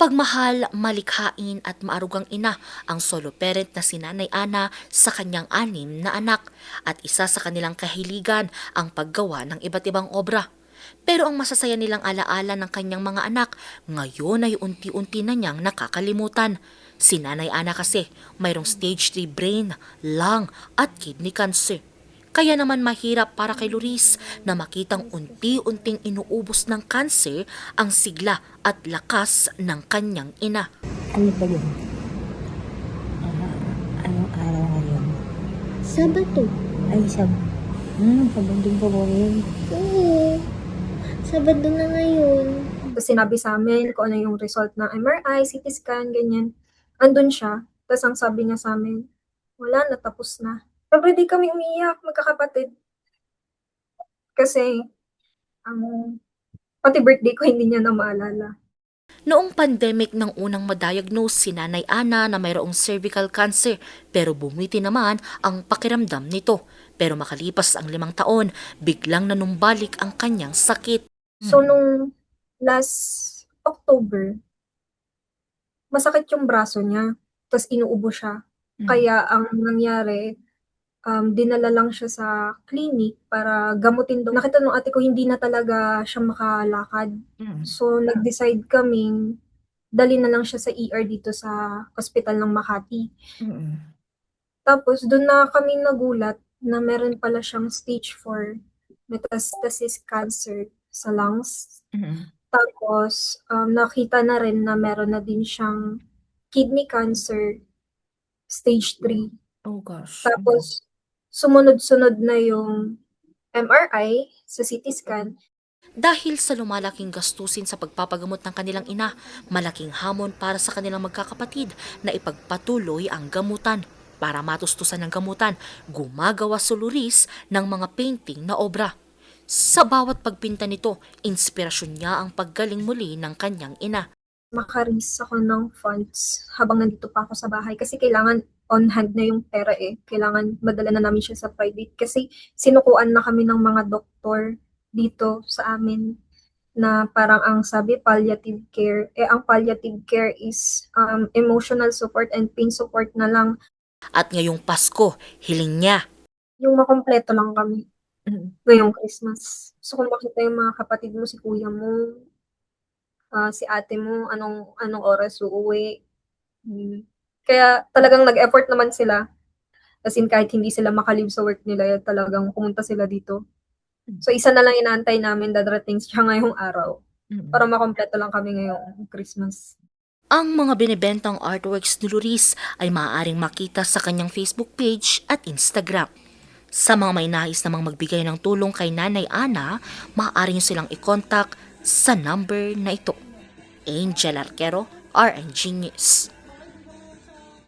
Mapagmahal, malikhain at maarugang ina ang solo parent na si Nanay Ana sa kanyang 6 na anak at isa sa kanilang kahiligan ang paggawa ng iba't ibang obra. Pero ang masasaya nilang alaala ng kanyang mga anak ngayon ay unti-unti na niyang nakakalimutan. Si Nanay Ana kasi mayroong stage 3 brain, lung at kidney cancer. Kaya naman mahirap para kay Loris na makitang unti-unting inuubos ng kanser ang sigla at lakas ng kanyang ina. Ano ba yun? Anong araw ngayon? Sabado. Ay, Sabado pa ba yun? Oo. Sabado na ngayon. Tapos sinabi sa amin kung ano yung result ng MRI, CT scan, ganyan. Andun siya. Tapos ang sabi niya sa amin, wala na, tapos na. Everyday kami umiyak, magkakapatid. Kasi, pati birthday ko hindi niya na maalala. Noong pandemic nang unang madiagnose si Nanay Ana na mayroong cervical cancer pero bumiti naman ang pakiramdam nito. Pero makalipas ang 5 taon, biglang nanumbalik ang kanyang sakit. So, nung last October, masakit yung braso niya. Tapos inuubo siya. Kaya ang nangyari, dinala lang siya sa clinic para gamutin daw. Nakita nung ate ko hindi na talaga siya makalakad. So, nag-decide kaming dali na lang siya sa ER dito sa hospital ng Makati. Tapos, doon na kami nagulat na meron pala siyang stage 4 metastasis cancer sa lungs. Tapos, nakita na rin na meron na din siyang kidney cancer stage 3. Oh gosh. Tapos, sumunod-sunod na yung MRI sa CT scan. Dahil sa lumalaking gastusin sa pagpapagamot ng kanilang ina, malaking hamon para sa kanilang magkakapatid na ipagpatuloy ang gamutan. Para matustusan ng gamutan, gumagawa si Loris ng mga painting na obra. Sa bawat pagpinta nito, inspirasyon niya ang paggaling muli ng kanyang ina. Maka-raise ako ng funds habang nandito pa ako sa bahay kasi kailangan on hand na yung pera eh. Kailangan madala na namin siya sa private kasi sinukuan na kami ng mga doktor dito sa amin na parang ang sabi palliative care. Eh ang palliative care is emotional support and pain support na lang. At ngayong Pasko, hiling niya. Yung makompleto lang kami ngayong Christmas. So kung makita yung mga kapatid mo, si kuya mo, si ate mo, anong oras uuwi. Kaya talagang nag-effort naman sila. As in, kahit hindi sila makalib sa work nila, talagang pumunta sila dito. So, isa na lang inaantay namin, dadating siya ngayong araw. Para makompleto lang kami ngayong Christmas. Ang mga binibentang artworks ni Loris ay maaaring makita sa kanyang Facebook page at Instagram. Sa mga may nais namang magbigay ng tulong kay Nanay Ana, maaari niyo silang i-contact sa number na ito. Angel Arquero, RNG News.